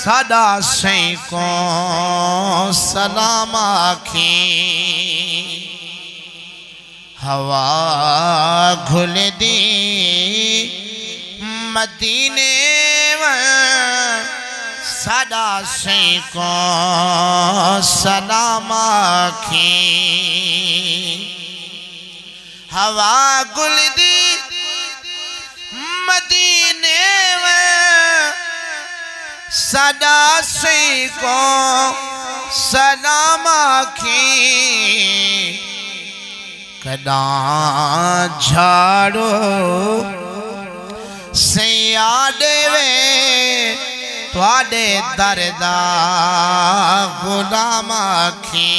सादा सई को सलाम आखी हवा घुल दी मदीने सादा सई को सलाम आखी हवा घुल दी मदीने सदा सई को सलाम आखी कदा झाड़ो सैया देवे तुहाडे दर दा गुलाम आखी